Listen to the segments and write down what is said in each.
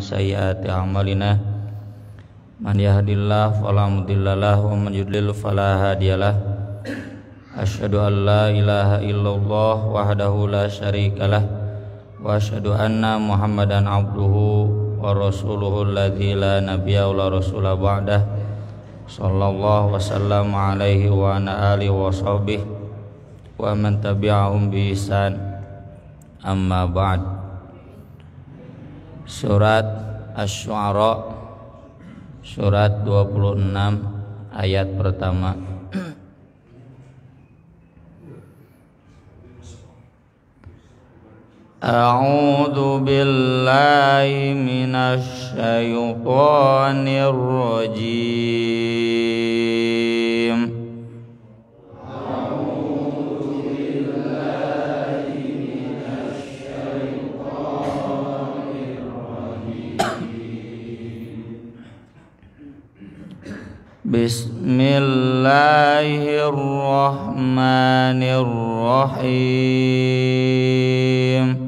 sayyiati a'malina man yahdihillahu fala mudhillalah wa man yudlil fala hadiyalah. Asyhadu an la ilaha illallah wahdahu la syarikalah wa asyhadu anna Muhammadan abduhu wa rasuluhu alladzi la nabiyya wa la rasula ba'dah. Sallallahu wasallam alaihi wa ala alihi wa sahbihi wa man tabi'ahum bi ihsan. Amma ba'd. Surat Asy-Syu'ara surat 26 ayat pertama. A'udzu billahi minasy syaithanir rajim. Bismillahirrahmanirrahim.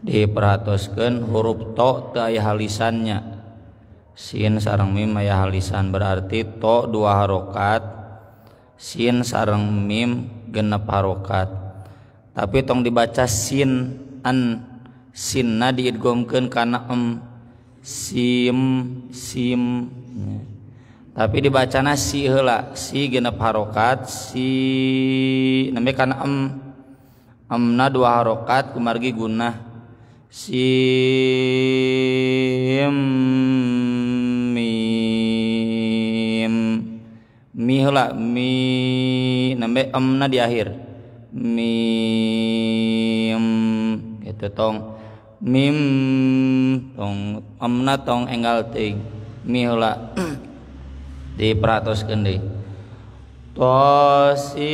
Diperhatoskeun huruf to teu aya halisannya. Sin sareng mim aya halisan, berarti to 2 harokat, sin sareng mim genep harokat. Tapi tong dibaca sin an, sinna diidghamkeun kana sim sim. Tapi dibacana si heula, si genep harokat, si nembe kana amna 2 harokat kumargi gunah. Sim mim mi heula mi nembe amna di akhir mim gitu tong mim tong amna tong enggal teuing mi heula diperatoskeun deui tosim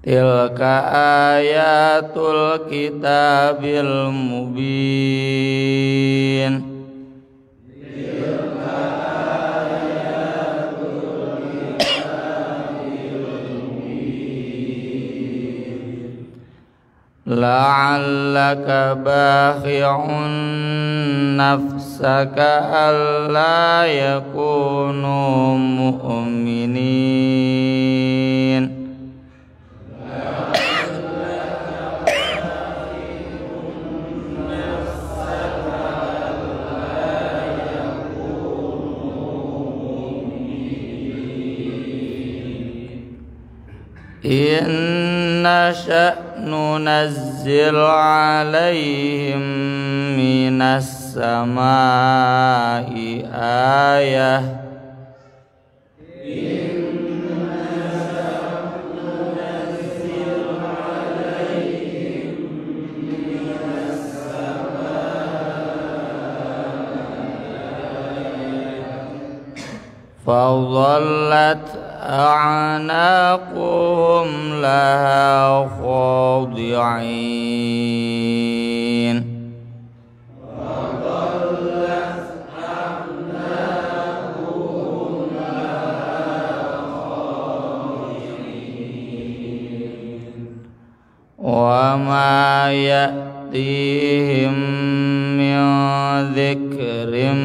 tilka ayatul kitabil mubin. Tilka ayatul kitabil mubin. La'allaka bakhi'un nafsaka alla yakunu mu'minin. Inna sya'nu nazzil alaihim minas samai ayah. Inna sya'nu nazzil alaihim minas samai fadhallat a'naquhum laha khadi'in. Wa ma ya'tihim min dzikrin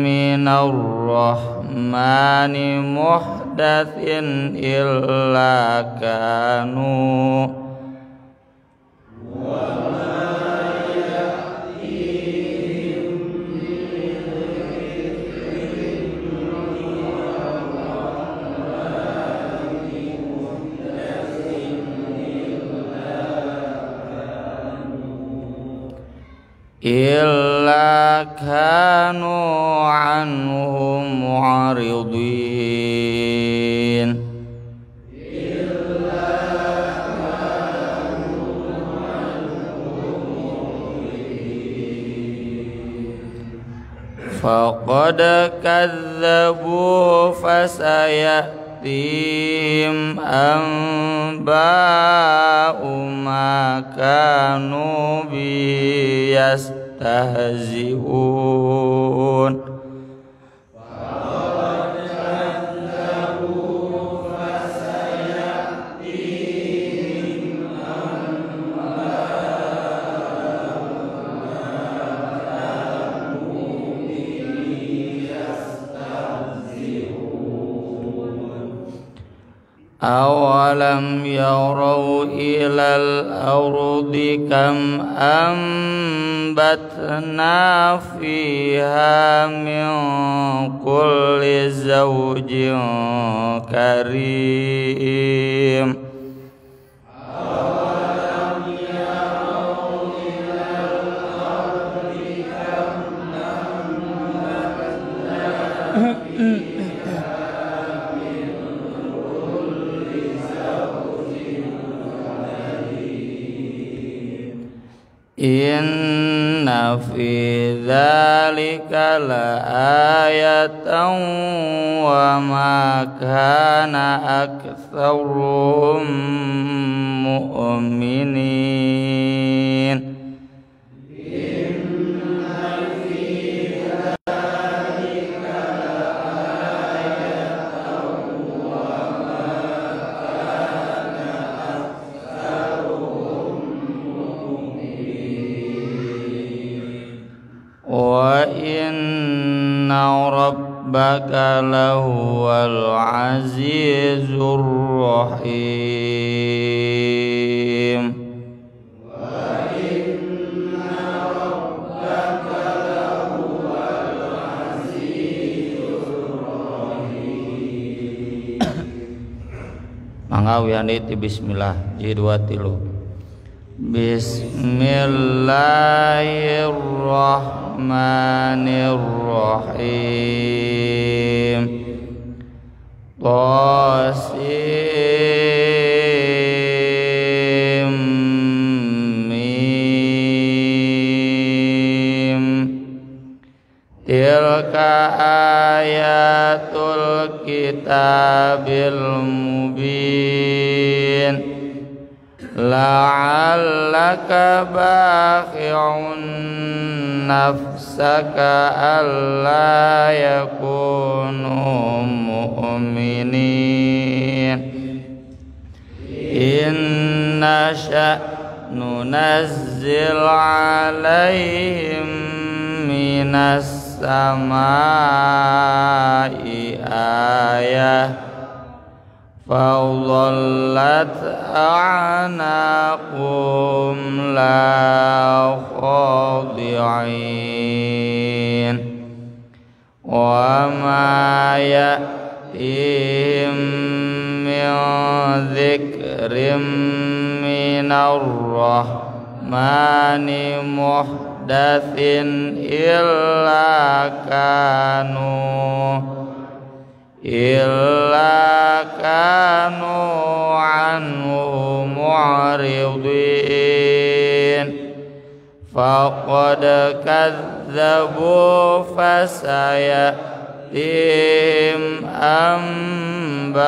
minar rahmani muhdatsin illa kanu إلا كانوا عنه معرضين فقد كذبوا فسيأتيهم أنباء ما كانوا به يستهزئون أولم يروا إلى الأرض كم أنبتنا فيها من كل زوج كريم إن في ذلك لآية وما كان أكثرهم مؤمنين وإن ربك لهو العزيز الرحيم Mangga wianiti bismillah jidwa tilu Bismillahirrahmanirrahim Qasim Mim Tilka ayatul kitabil mubin La'allaka bakhi'un nafsaka alla yakunu mu'minin Inna sya'nu nazzil alaihim minas samai ayah فَظَلَّتْ أَعْنَاقُهُمْ لَا خَاضِعِينَ وَمَا يَأْتِيهِمْ مِنْ ذِكْرٍ مِنَ الرَّحْمَنِ مُحْدَثٍ إلا كانوا عنه معرضين فقد كذبوا فسيأتيهم أنباء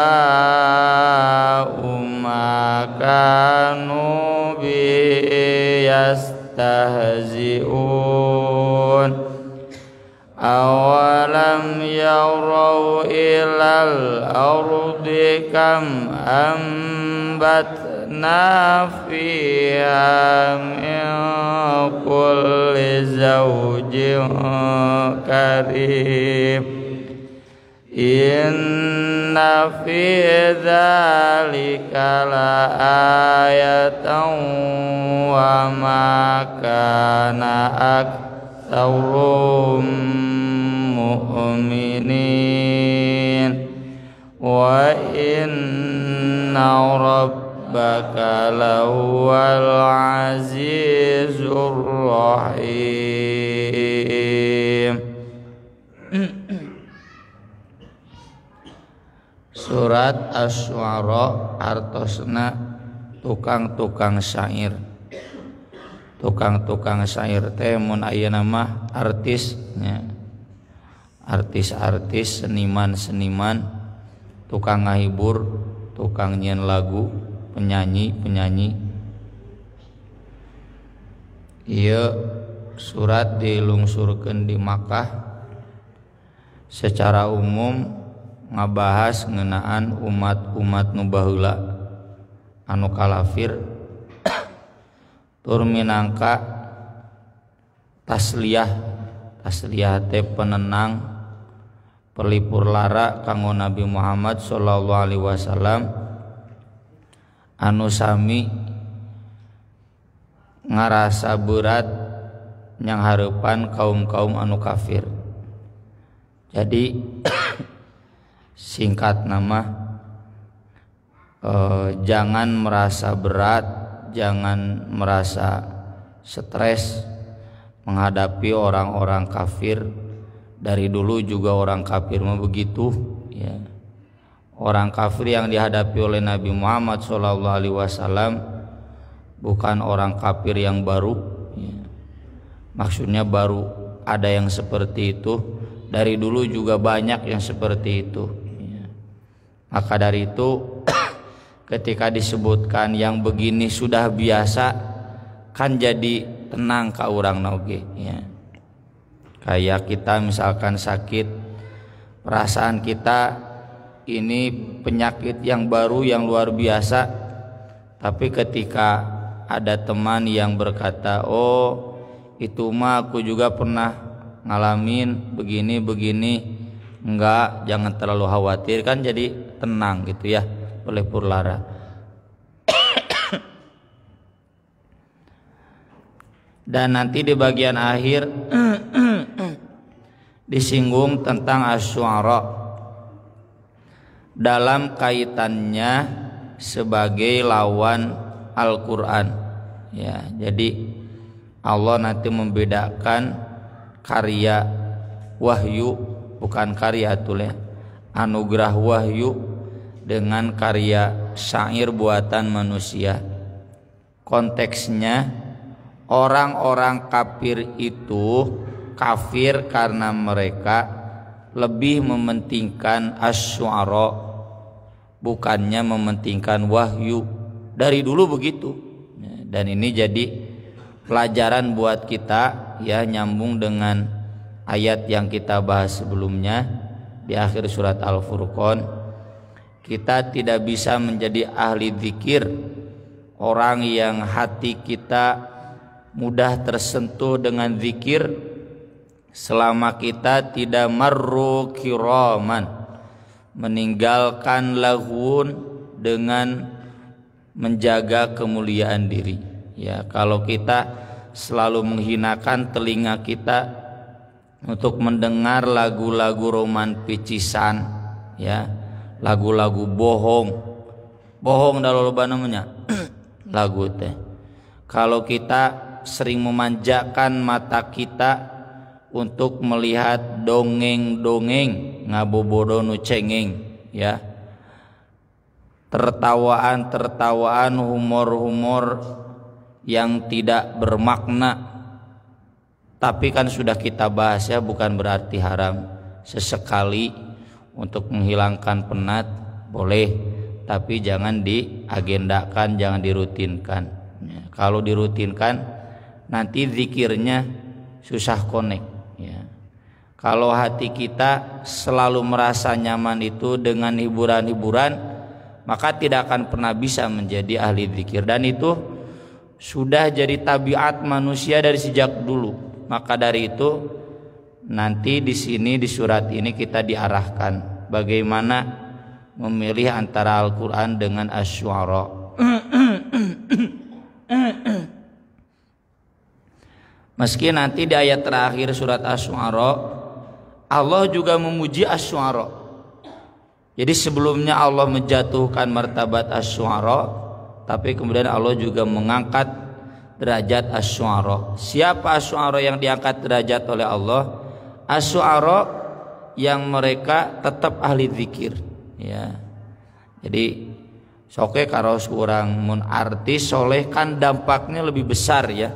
ما كانوا به يستهزئون أولم يروا إلى الأرض كم أنبتنا فيها من كل زوج كريم إن في ذلك لآية وما كان أكثرهم مؤمنين وإن ربك rabbaka lahuwal azizur rahim. Surat Asy-Syu'ara artosna tukang-tukang syair. Tukang-tukang syair teh mun ayeuna mah artisnya. Artis-artis, seniman-seniman, tukang ngahibur, tukang nyieun lagu, penyanyi. Ieu surat dilungsurkeun di Makkah. Secara umum ngabahas ngeunaan umat-umat nu baheula anu kalafir tur minangka tasliyah teh penenang pelipur lara kanggo Nabi Muhammad sallallahu alaihi wasallam anu sami ngarasa berat nyang hareupan kaum-kaum anu kafir. Jadi singkat nama jangan merasa berat, jangan merasa stres menghadapi orang-orang kafir. Dari dulu juga orang kafir mah begitu ya. Orang kafir yang dihadapi oleh Nabi Muhammad SAW bukan orang kafir yang baru ya. Maksudnya baru, ada yang seperti itu. Dari dulu juga banyak yang seperti itu ya. Maka dari itu ketika disebutkan yang begini sudah biasa, kan jadi tenang ka urang oge ya. Kayak kita misalkan sakit, perasaan kita ini penyakit yang baru yang luar biasa, tapi ketika ada teman yang berkata, oh itu mah aku juga pernah ngalamin begini, enggak, jangan terlalu khawatir, kan jadi tenang gitu ya, pelipur lara. Dan nanti di bagian akhir disinggung tentang Asy-Syu'ara dalam kaitannya sebagai lawan Al-Qur'an ya. Jadi Allah nanti membedakan karya wahyu, bukan karya tulis, anugerah wahyu dengan karya syair buatan manusia. Konteksnya orang-orang kafir itu kafir karena mereka lebih mementingkan Asy-Syu'ara, bukannya mementingkan wahyu. Dari dulu begitu. Dan ini jadi pelajaran buat kita ya, nyambung dengan ayat yang kita bahas sebelumnya di akhir surat Al-Furqan. Kita tidak bisa menjadi ahli zikir, orang yang hati kita mudah tersentuh dengan zikir, selama kita tidak marru kiraman, meninggalkan laghun dengan menjaga kemuliaan diri ya. Kalau kita selalu menghinakan telinga kita untuk mendengar lagu-lagu roman picisan ya, lagu-lagu bohong dah loba namanya lagu teh. Kalau kita sering memanjakan mata kita untuk melihat dongeng-dongeng ngabobodo nu cengeng ya, tertawaan, humor yang tidak bermakna, tapi kan sudah kita bahas ya, bukan berarti haram. Sesekali untuk menghilangkan penat boleh, tapi jangan diagendakan, jangan dirutinkan ya. Kalau dirutinkan nanti zikirnya susah connect ya. Kalau hati kita selalu merasa nyaman itu dengan hiburan-hiburan, maka tidak akan pernah bisa menjadi ahli zikir, dan itu sudah jadi tabiat manusia dari sejak dulu. Maka dari itu nanti di sini di surat ini kita diarahkan bagaimana memilih antara Al-Qur'an dengan Asy-Syu'ara. Meski nanti di ayat terakhir surat Asy-Syu'ara Allah juga memuji Asy-Syu'ara. Jadi sebelumnya Allah menjatuhkan martabat Asy-Syu'ara, tapi kemudian Allah juga mengangkat derajat asy-syu'ara. Siapa asy-syu'ara yang diangkat derajat oleh Allah? Asy-syu'ara yang mereka tetap ahli zikir, ya. Jadi soke karo kurang mun artis soleh kan dampaknya lebih besar ya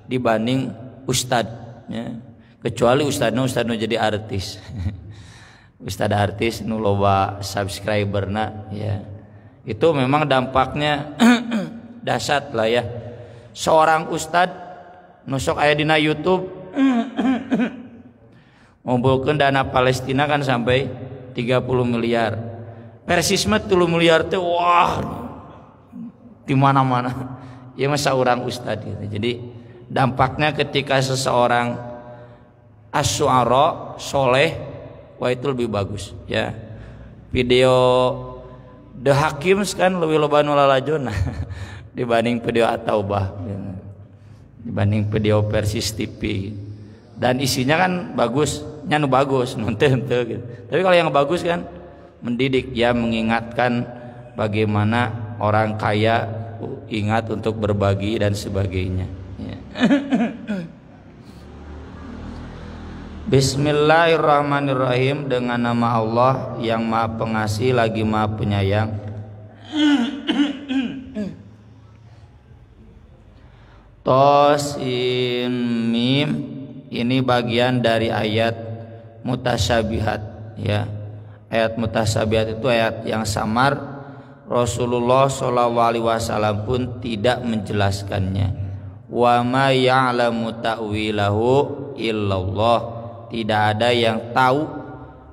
dibanding ustad, ya. Kecuali ustadnya jadi artis. Ustad artis nu loba subscriberna, ya. Itu memang dampaknya dahsyat lah ya. Seorang ustad nusok aya dina YouTube ngumpulkeun dana Palestina kan sampai 30 miliar. Persis mah 3 miliar teh wah di mana-mana. Ieu mah saurang ustad gitu. Jadi dampaknya ketika seseorang asy-syu'ara soleh, wah itu lebih bagus ya. Video The Hakims kan lebih loba nu lalajonna dibanding video At-Taubah, dibanding video Persis TV. Dan isinya kan bagus, nyanu bagus, nonton gitu. Tapi kalau yang bagus kan mendidik ya, mengingatkan bagaimana orang kaya ingat untuk berbagi dan sebagainya. Ya. Bismillahirrahmanirrahim, dengan nama Allah yang Maha Pengasih lagi Maha Penyayang. Tosin mim, ini bagian dari ayat mutasyabihat ya. Ayat mutasyabihat itu ayat yang samar. Rasulullah SAW pun tidak menjelaskannya. Wa ma ya'lamu ta'wilahu illallah, tidak ada yang tahu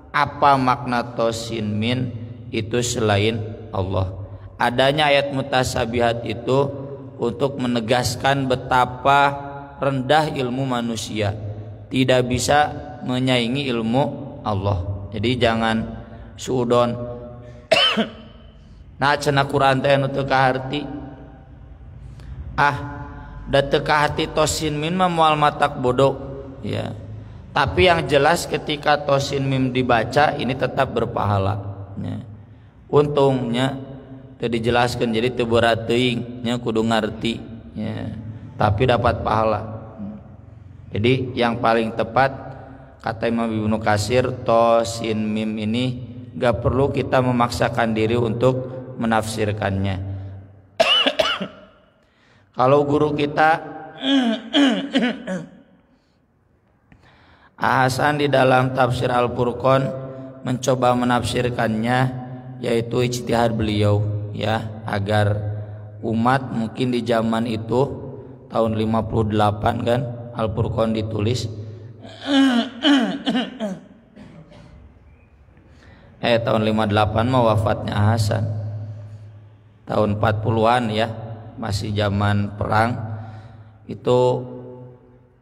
apa makna tosin min itu selain Allah. Adanya ayat mutasyabihat itu untuk menegaskan betapa rendah ilmu manusia, tidak bisa menyaingi ilmu Allah. Jadi jangan suudon nah cenah Quran teh anu teu kaharti da teu kahati tosin min mah moal matak bodoh ya. Tapi yang jelas ketika tosin mim dibaca ini tetap berpahala ya. Untungnya teu dijelaskan jadi teu berat teuing nya, kudu ngarti ya, tapi dapat pahala. Jadi yang paling tepat kata Imam Ibnu Katsir, tosin mim ini gak perlu kita memaksakan diri untuk menafsirkannya. Kalau guru kita Hasan di dalam tafsir Al-Furqan mencoba menafsirkannya, yaitu ijtihad beliau ya, agar umat mungkin di zaman itu tahun 58 kan Al-Furqan ditulis. Tahun 58 mah wafatnya Hasan. Tahun 40-an ya, masih zaman perang. Itu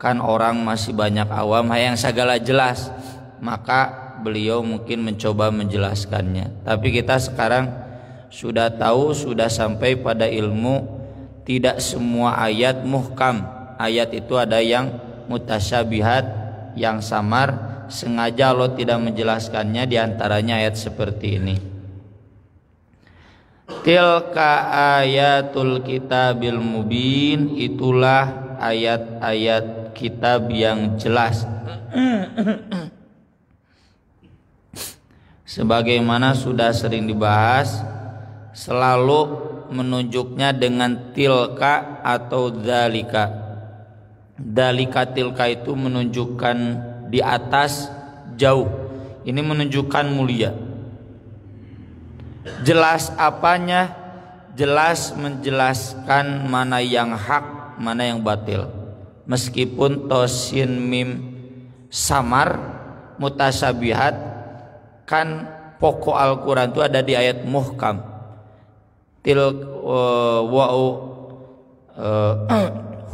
kan orang masih banyak awam yang segala jelas, maka beliau mungkin mencoba menjelaskannya. Tapi kita sekarang sudah tahu, sudah sampai pada ilmu tidak semua ayat muhkam. Ayat itu ada yang mutasyabihat, yang samar, sengaja Allah tidak menjelaskannya, diantaranya ayat seperti ini. Tilka ayatul kitabil mubin, itulah ayat-ayat kitab yang jelas. Sebagaimana sudah sering dibahas, selalu menunjuknya dengan tilka atau dzalika. Dzalika tilka itu menunjukkan di atas, jauh. Ini menunjukkan mulia. Jelas apanya? Jelas menjelaskan mana yang hak, mana yang batil. Meskipun tosin mim samar, mutasyabihat, kan pokok Al-Quran itu ada di ayat muhkam.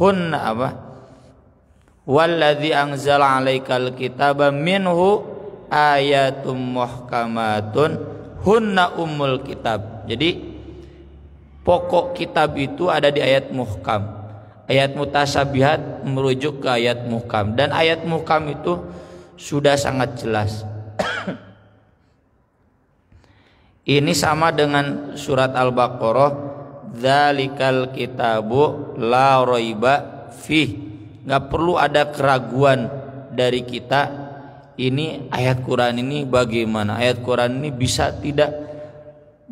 Hunna apa? Walladzi anzala 'alaikal kitaba minhu ayatum muhkamatun hunna ummul kitab. Jadi pokok kitab itu ada di ayat muhkam. Ayat mutasyabihat merujuk ke ayat muhkam, dan ayat muhkam itu sudah sangat jelas. Ini sama dengan surat Al-Baqarah dzalikal kitabu la raiba fih. Nggak perlu ada keraguan dari kita, ini ayat Quran ini bagaimana, ayat Quran ini bisa tidak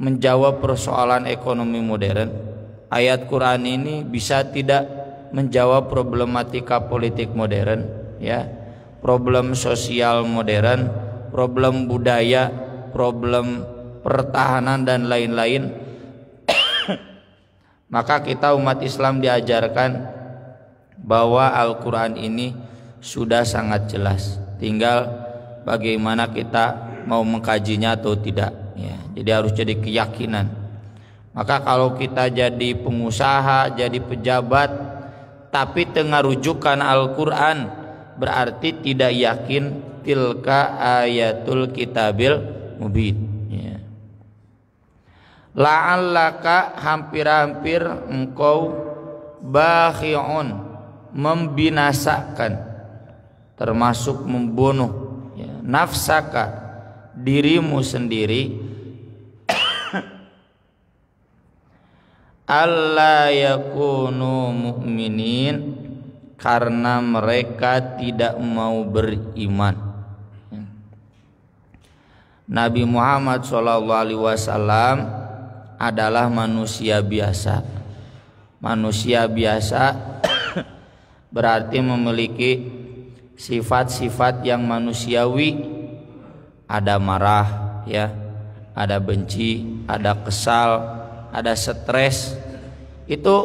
menjawab persoalan ekonomi modern, ayat Quran ini bisa tidak menjawab problematika politik modern, ya, problem sosial modern, problem budaya, problem pertahanan dan lain-lain. Maka kita umat Islam diajarkan bahwa Al-Quran ini sudah sangat jelas, tinggal bagaimana kita mau mengkajinya atau tidak, ya. Jadi harus jadi keyakinan. Maka kalau kita jadi pengusaha, jadi pejabat, tapi tengah rujukan Al-Quran, berarti tidak yakin tilka ayatul kitabil mubin, ya. La'allaka, hampir-hampir engkau bakhi'un, membinasakan, termasuk membunuh, ya, nafsaka, dirimu sendiri, alla yakunu mu'minin, karena mereka tidak mau beriman. Nabi Muhammad SAW adalah manusia biasa. Manusia biasa berarti memiliki sifat-sifat yang manusiawi, ada marah, ya, ada benci, ada kesal, ada stres, itu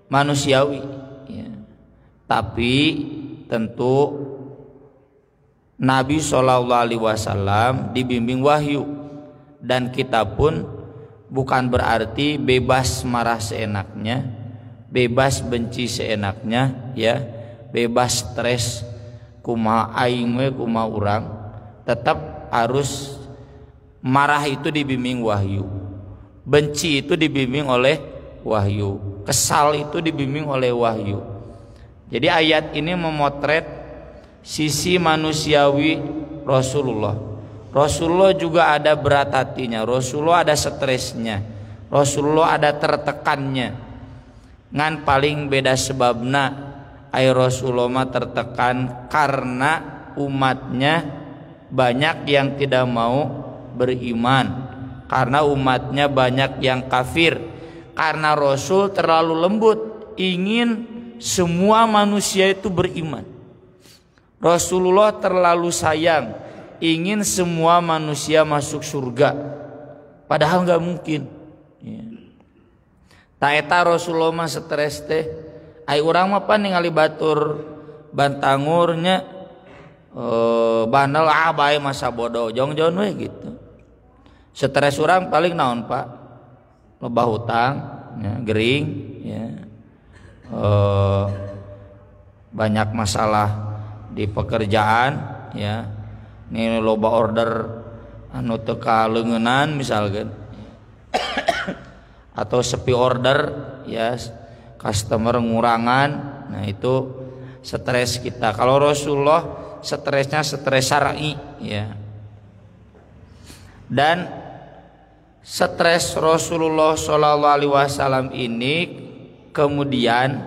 manusiawi, ya. Tapi tentu Nabi SAW dibimbing wahyu, dan kita pun bukan berarti bebas marah seenaknya, bebas benci seenaknya, ya, bebas stres kumaha aing we kumaha urang. Tetap harus marah itu dibimbing wahyu, benci itu dibimbing oleh wahyu, kesal itu dibimbing oleh wahyu. Jadi ayat ini memotret sisi manusiawi Rasulullah. Rasulullah juga ada berat hatinya, Rasulullah ada stresnya, Rasulullah ada tertekannya. Ngan paling beda sebabna ay Rasulullah mah tertekan karena umatnya banyak yang tidak mau beriman, karena umatnya banyak yang kafir, karena Rasul terlalu lembut, ingin semua manusia itu beriman. Rasulullah terlalu sayang, ingin semua manusia masuk surga, padahal nggak mungkin, ya. Taeta Rasulullah mah stres teh, ai urang mah pan ningali batur bantangurnya bandel bae masa bodoh jong-jong we gitu. Stres urang paling naon Pak? Loba hutang, ya, gering, ya. Banyak masalah di pekerjaan, ya. Ini loba order anu teu kaleungeunnan misalkan. Atau sepi order, ya, customer ngurangan. Nah itu stres kita. Kalau Rasulullah stresnya stres syar'i, ya. Dan stres Rasulullah SAW ini kemudian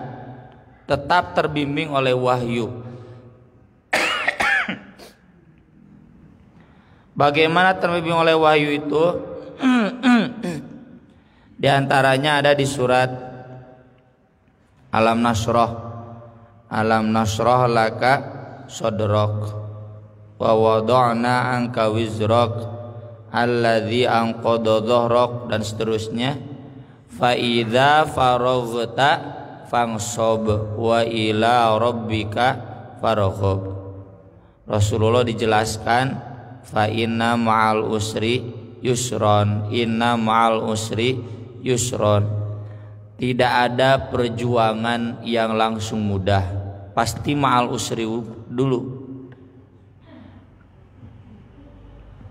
tetap terbimbing oleh wahyu. Bagaimana terbimbing oleh wahyu itu? Di antaranya ada di surat Alam Nasrah laka sodrok wa wada'na anka wizrak alladzi anqadha dhahrok, dan seterusnya. Fa idza faraghta fansab wa ila rabbika farghab. Rasulullah dijelaskan fa inna ma'al usri yusron, inna ma'al usri yusron. Tidak ada perjuangan yang langsung mudah, pasti ma'al usri dulu.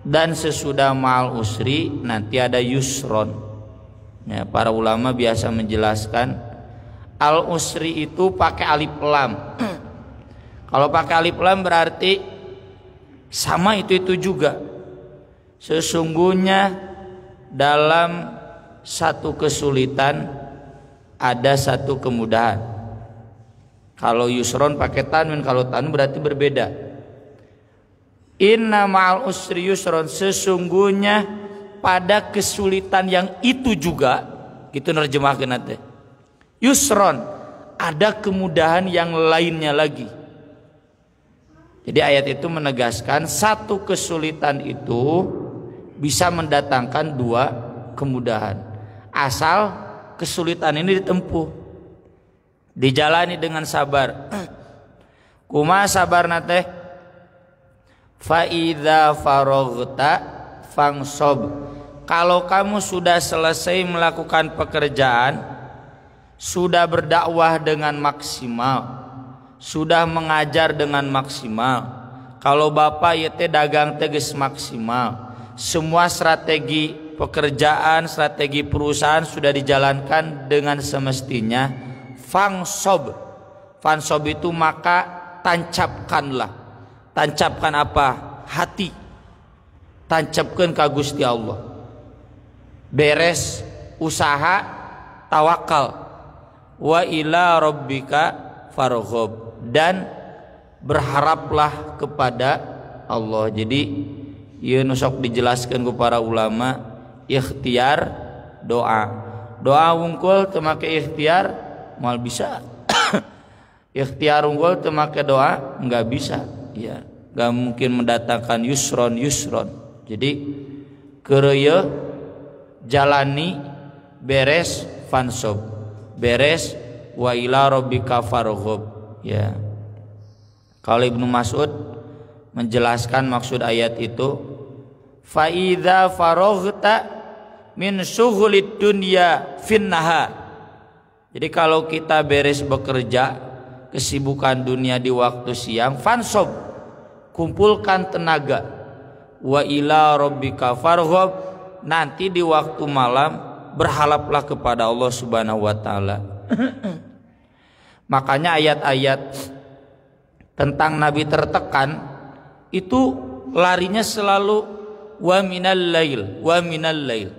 Dan sesudah ma'al usri nanti ada yusron, ya, para ulama biasa menjelaskan al usri itu pakai alif lam. Kalau pakai alif lam berarti sama itu juga. Sesungguhnya dalam satu kesulitan ada satu kemudahan. Kalau yusron pakai tanwin, kalau tanwin berarti berbeda. Inna ma'al usri yusron, sesungguhnya pada kesulitan yang itu juga, gitu nerjemahkan nanti. Yusron, ada kemudahan yang lainnya lagi. Jadi ayat itu menegaskan satu kesulitan itu bisa mendatangkan dua kemudahan. Asal kesulitan ini ditempuh, dijalani dengan sabar. Kumaha sabar nate? Fa idza faraghta fangsob. Kalau kamu sudah selesai melakukan pekerjaan, sudah berdakwah dengan maksimal, sudah mengajar dengan maksimal, kalau bapak ya teh dagang teges maksimal, semua strategi pekerjaan, strategi perusahaan sudah dijalankan dengan semestinya, fangsob. Fangsob itu maka tancapkanlah. Tancapkan apa? Hati. Tancapkan ka Gusti Allah. Beres usaha, tawakal. Wa ila rabbika farghab, dan berharaplah kepada Allah. Jadi ieu nu sok dijelaskeun ku para ulama, ikhtiar doa. Doa wungkul teu make ikhtiar moal bisa. Ikhtiar unggul teu make doa enggak bisa. Ya, enggak mungkin mendatangkan yusron. Jadi keureuy jalani beres fansob. Beres wa ila rabbika farghab. Ya. Kalau Ibnu Mas'ud menjelaskan maksud ayat itu, fa idza faraghta min syughulid dunya fin nahar. Jadi kalau kita beres bekerja, kesibukan dunia di waktu siang, fansob, kumpulkan tenaga, wa ila rabbika farghab, nanti di waktu malam berharaplah kepada Allah Subhanahu wa taala. Makanya ayat-ayat tentang Nabi tertekan itu larinya selalu wa minal lail, wa minal lail,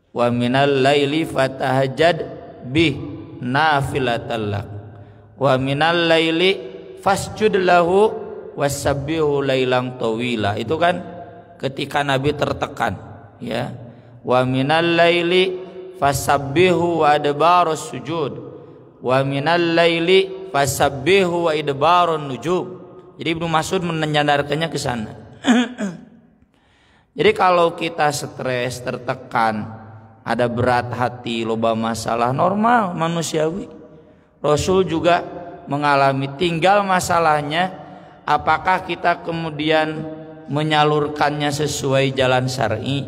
wa minal laili fatahajjad bih nafilatan lak, wa minal laili fasjud lahu wasabbihu lailang tawila. Itu kan ketika Nabi tertekan, ya. Wa minal laili fasabbihu wa adbarus sujud, wa minal laili fasabbihu wa idbarun nujum. Jadi Ibnu Mas'ud menyandarkannya ke sana. Jadi kalau kita stres, tertekan, ada berat hati, loba masalah, normal, manusiawi. Rasul juga mengalami, tinggal masalahnya apakah kita kemudian menyalurkannya sesuai jalan syar'i,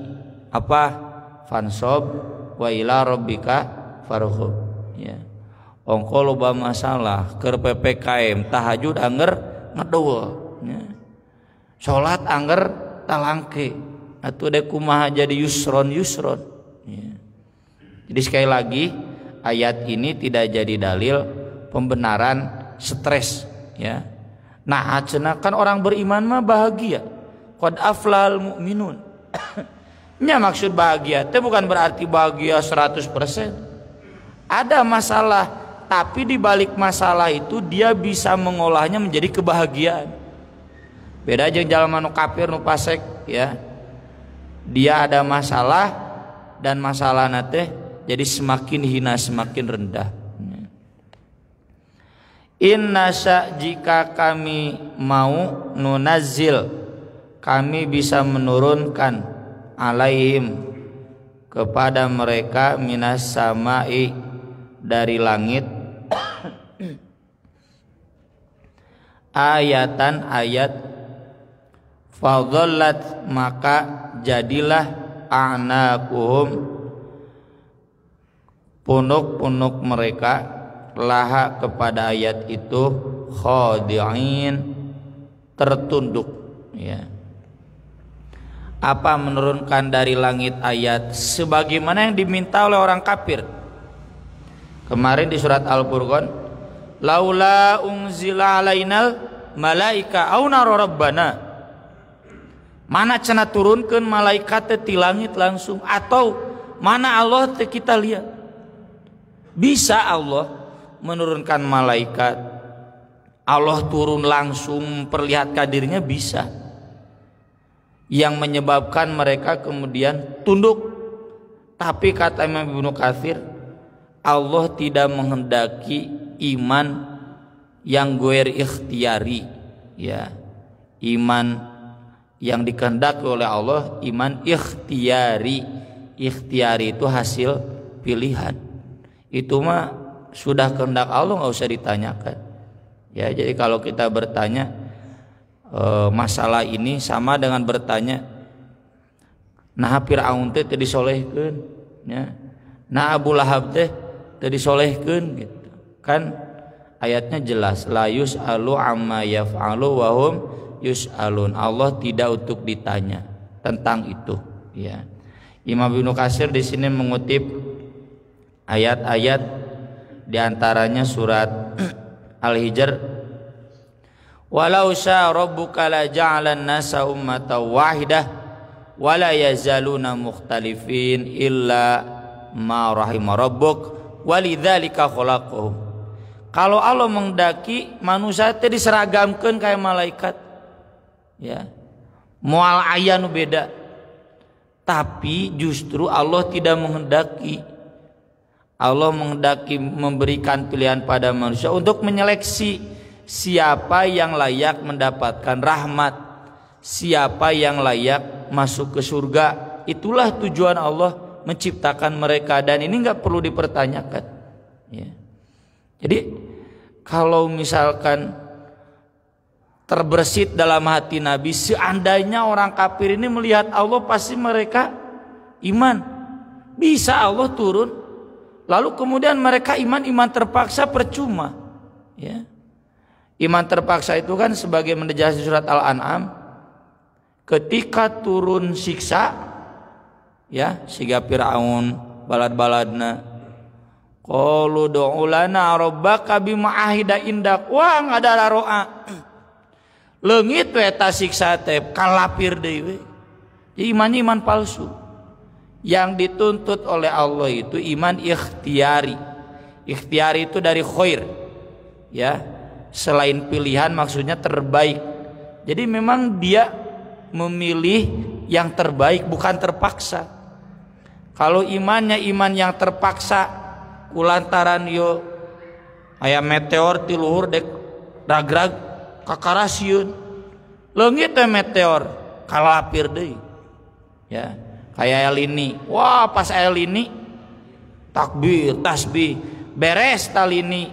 apa? Fansob wa ila rabbika farghab. Ya. Ongko loba masalah, keur PPKM, tahajud anger ngedeul, ya. Salat anger talangke, atuh dek kumaha jadi yusron. Ya. Jadi sekali lagi ayat ini tidak jadi dalil pembenaran stres, ya. Nah, cenah kan orang beriman mah bahagia. Qad aflahal mu'minun. Nya maksud bahagia itu bukan berarti bahagia 100%. Ada masalah, tapi di balik masalah itu dia bisa mengolahnya menjadi kebahagiaan. Beda jeung jalma nu kafir nu fasik, ya. Dia ada masalah dan masalahna teh jadi semakin hina, semakin rendah. Inna sya, jika kami mau, nunazil, kami bisa menurunkan, alaihim, kepada mereka, minas samai, dari langit, ayatan, ayat, fadhallat, maka jadilah, a'naquhum, punuk-punuk mereka, laha, kepada ayat itu, khadi'in, tertunduk, ya. Apa menurunkan dari langit ayat sebagaimana yang diminta oleh orang kafir. Kemarin di surat Al-Furqan, laula unzila alainal malaika au naro rabbana. Mana cenah turunkeun malaikat ti langit langsung, atau Mana Allah kita lihat. Bisa Allah menurunkan malaikat, Allah turun langsung memperlihatkan dirinya, bisa. Yang menyebabkan mereka kemudian tunduk. Tapi kata Imam Ibnu Katsir, Allah tidak menghendaki iman yang goer ikhtiari, ya. Iman yang dikehendaki oleh Allah iman ikhtiari. Ikhtiari itu hasil pilihan. Itu mah sudah kehendak Allah, nggak usah ditanyakan. Ya, jadi kalau kita bertanya masalah ini sama dengan bertanya, nah Fir'aun teh disolehkeun, ya. Nah Abu Lahab teh disolehkeun gitu. Kan ayatnya jelas, la yus'alu amma yaf'alu wa hum yus'alun. Allah tidak untuk ditanya tentang itu, ya. Imam Ibnu Katsir di sini mengutip ayat-ayat diantaranya surat Al-Hijr, walau syaa rabbuka la ja'alan nasa ummatan wahidah wa la yazaluna mukhtalifin illa ma rahima rabbuk walidzalika khalaqahum. Kalau Allah menghendaki manusia teh diseragamkeun kayak malaikat, ya, moal aya nu beda. Tapi justru Allah tidak menghendaki. Allah menghendaki memberikan pilihan pada manusia untuk menyeleksi siapa yang layak mendapatkan rahmat, siapa yang layak masuk ke surga. Itulah tujuan Allah menciptakan mereka, dan ini nggak perlu dipertanyakan, ya. Jadi kalau misalkan terbersit dalam hati Nabi, seandainya orang kafir ini melihat Allah pasti mereka iman. Bisa Allah turun, lalu kemudian mereka iman terpaksa percuma, ya. Iman terpaksa itu kan sebagai menjelaskan surat Al-An'am, ketika turun siksa, ya, siga Fir'aun balad-baladna, qalu du'u lana rabbaka bima ahida indak, wah ngadara roa leungit we eta siksa teh kalapir deui we. Iman palsu. Yang dituntut oleh Allah itu iman ikhtiari. Ikhtiari itu dari khair, ya. Selain pilihan maksudnya terbaik. Jadi memang dia memilih yang terbaik, bukan terpaksa. Kalau imannya iman yang terpaksa, kulantaran yo aya meteor ti luhur dek ragrag kakarasieun, leungit teh meteor kalapir deui, ya. Kayak El Nini, wah pas El Nini takbir tasbih beres talini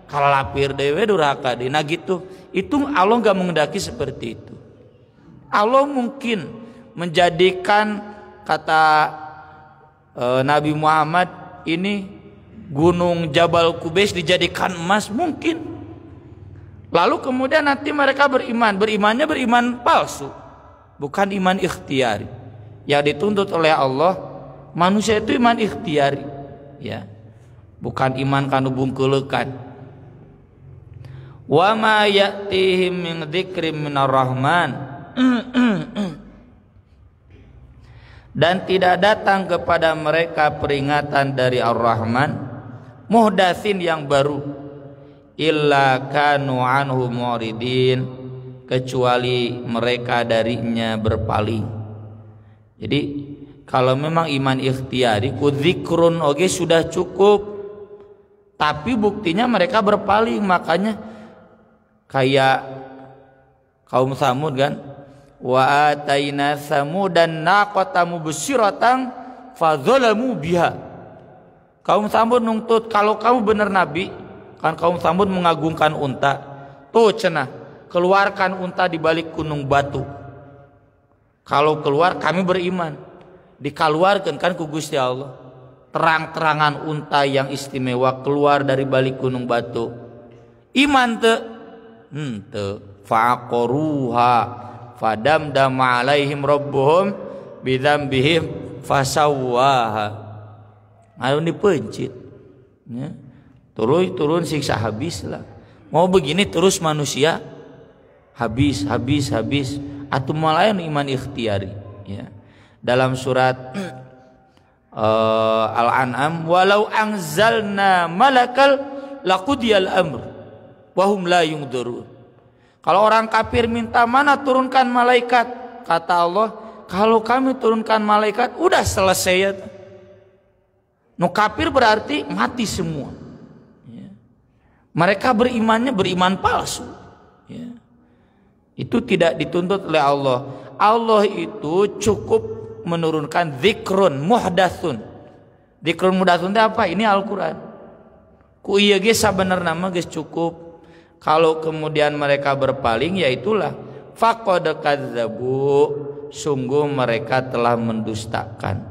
kalapir deui durhaka deui. Nah gitu, itu Allah nggak menghendaki seperti itu. Allah mungkin menjadikan kata Nabi Muhammad ini gunung Jabal Qubais dijadikan emas, mungkin. Lalu kemudian nanti mereka berimannya beriman palsu, bukan iman ikhtiari. Yang dituntut oleh Allah manusia itu iman ikhtiari, ya, bukan iman kanu bungkeulekan. Wa ma ya'tihim min dzikrin minar rahman dan tidak datang kepada mereka peringatan dari Ar-Rahman, muhdatsin yang baru, illa kanu anhu muridin, kecuali mereka darinya berpaling. Jadi kalau memang iman ikhtiari ku zikrun oge sudah cukup, tapi buktinya mereka berpaling. Makanya kayak kaum Samud kan, wa ataina samudan naqata mubsyiratan fadzalamu biha. Kaum Samud nuntut, kalau kamu benar nabi, kan kaum Samud mengagungkan unta. Tuh cenah, keluarkan unta di balik gunung batu. Kalau keluar kami beriman. Dikeluarkan kan ku Gusti Allah. Terang-terangan unta yang istimewa keluar dari balik gunung batu. Iman teu? Teu. Faqaruha fadamdama alaihim rabbuhum bidzambihim fasawwaha. Ayo dipencit, ya. Turun siksa habis lah. Mau begini terus manusia habis. Atuh malayan iman ikhtiari, ya. Dalam surat Al-An'am, walau anzalna malakal laqudiyal amr wa hum la yunzurun. Kalau orang kafir minta mana turunkan malaikat, kata Allah, kalau kami turunkan malaikat udah selesai ya. No kafir berarti mati semua. Ya. Mereka berimannya beriman palsu. Ya. Itu tidak dituntut oleh Allah. Allah itu cukup menurunkan zikrun muhdatsun. Zikrun muhdatsun itu apa? Ini Al-Quran. Ku iya ge sabenerna mah geus cukup. Kalau kemudian mereka berpaling, ya itulah faqad kadzabu, sungguh mereka telah mendustakan.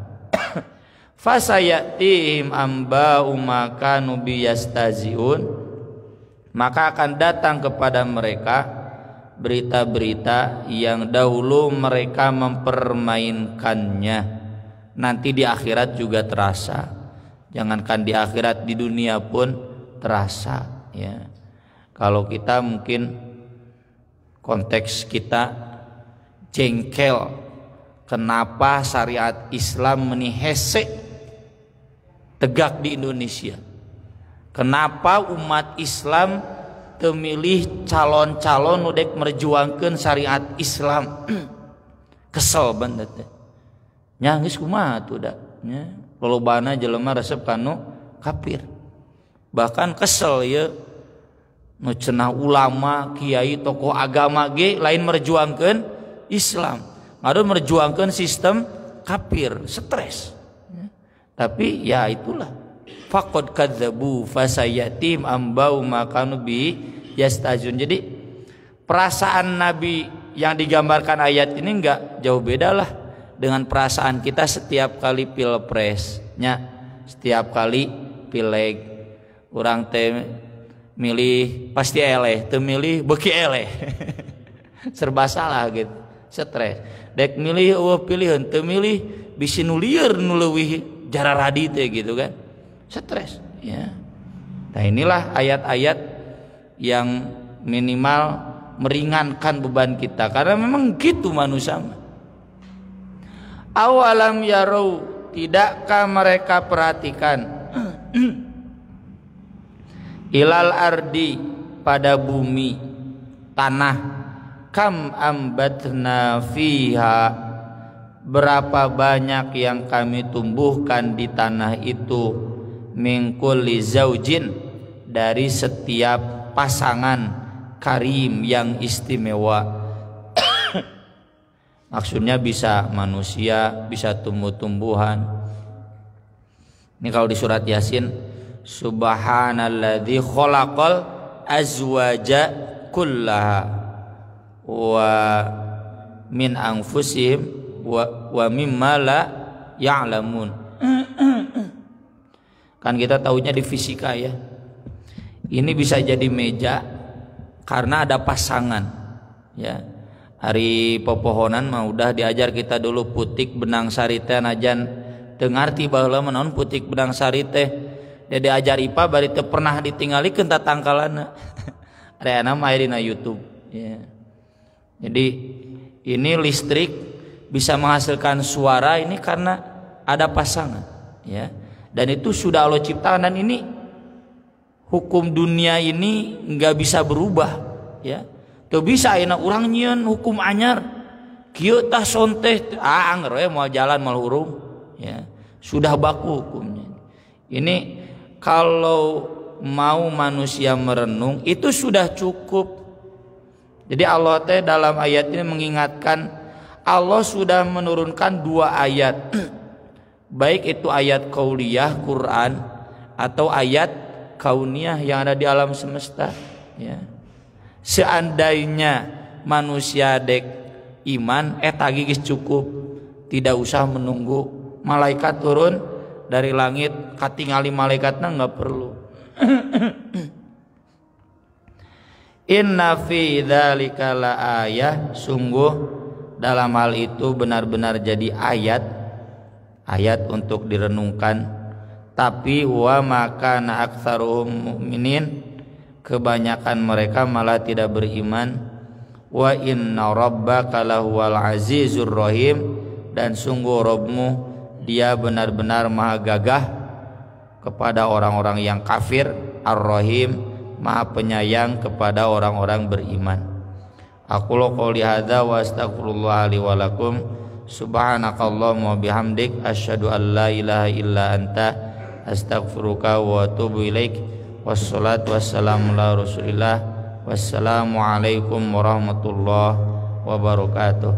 Fasayatihim amba'u ma kanu biyastaziun, maka akan datang kepada mereka berita-berita yang dahulu mereka mempermainkannya. Nanti di akhirat juga terasa. Jangankan di akhirat, di dunia pun terasa, ya. Kalau kita mungkin konteks kita jengkel kenapa syariat Islam menihese tegak di Indonesia. Kenapa umat Islam temilih calon-calon udek merjuangkeun syariat Islam. Kesel banget teh. Nya geus kumaha atuh da nya lolobana jelema resep kanu kafir. Bahkan kesel ya nu cenah ulama, kiai, tokoh agama ge lain merjuangkeun Islam, ngaruh merjuangkeun sistem kafir, stres. Tapi ya itulah faqad kadzabu fasayatim ambau makanu bi yastazun. Jadi perasaan Nabi yang digambarkan ayat ini enggak jauh beda lah dengan perasaan kita setiap kali pilpresnya, setiap kali pileg. Orang teh milih pasti eleh, teu milih beuki eleh. Serba salah gitu, stres. Dek milih eueuh pilihan, teu milih bisi nu lieur nu leuwih jararadi teh gitu kan. Stres, ya. Nah, inilah ayat-ayat yang minimal meringankan beban kita karena memang gitu manusia. Awalam yarau, tidakkah mereka perhatikan ilal ardi, pada bumi tanah, kam ambatna fiha, berapa banyak yang kami tumbuhkan di tanah itu, min kulli zaujin, dari setiap pasangan karim yang istimewa. Maksudnya bisa manusia, bisa tumbuh-tumbuhan. Ini kalau di surat Yasin, subhanalladzi khalaqal azwaja kullaha wa min anfusihim wa mimma la ya'lamun. Kan kita tahunya di fisika ya. Ini bisa jadi meja karena ada pasangan, ya. Hari pepohonan mah udah diajar kita dulu putik benang sari teh najan teu ngarti baheula naon putik benang sari teh. Dia diajar IPA bari teu pernah ditinggalikeun tatangkalana. Reana mah aya dina YouTube, ya. Jadi ini listrik bisa menghasilkan suara ini karena ada pasangan, ya. Dan itu sudah Allah ciptakan, dan ini hukum dunia ini nggak bisa berubah, ya. Teu bisa ayeuna urang nyieun hukum anyar kieu tah sonteh angger we moal jalan moal hurung, ya. Sudah baku hukumnya. Ini kalau mau manusia merenung itu sudah cukup. Jadi Allah teh dalam ayat ini mengingatkan, Allah sudah menurunkan 2 ayat. Baik itu ayat qauliyah Quran atau ayat kauniyah yang ada di alam semesta, ya. Seandainya manusia dek iman tagi geus cukup, tidak usah menunggu malaikat turun dari langit, katingali malaikatna nggak perlu. Inna fi dzalika la ayah, sungguh dalam hal itu benar-benar jadi ayat untuk direnungkan. Tapi wa makana aktsaruhum mu'minin, kebanyakan mereka malah tidak beriman. Wa inna rabbaka lahuwal azizur rahim, dan sungguh Rabbmu Dia benar-benar maha gagah kepada orang-orang yang kafir. Ar-Rahim, maha penyayang kepada orang-orang beriman. Aqulu qouli hadza wa astaghfirullah li wa lakum. Subhanakallahumma wa bihamdik asyhadu an la ilaha illa anta astaghfiruka wa atubu ilaik. Wassalatu wassalamu ala Rasulillah. Wassalamu alaikum warahmatullahi wabarakatuh.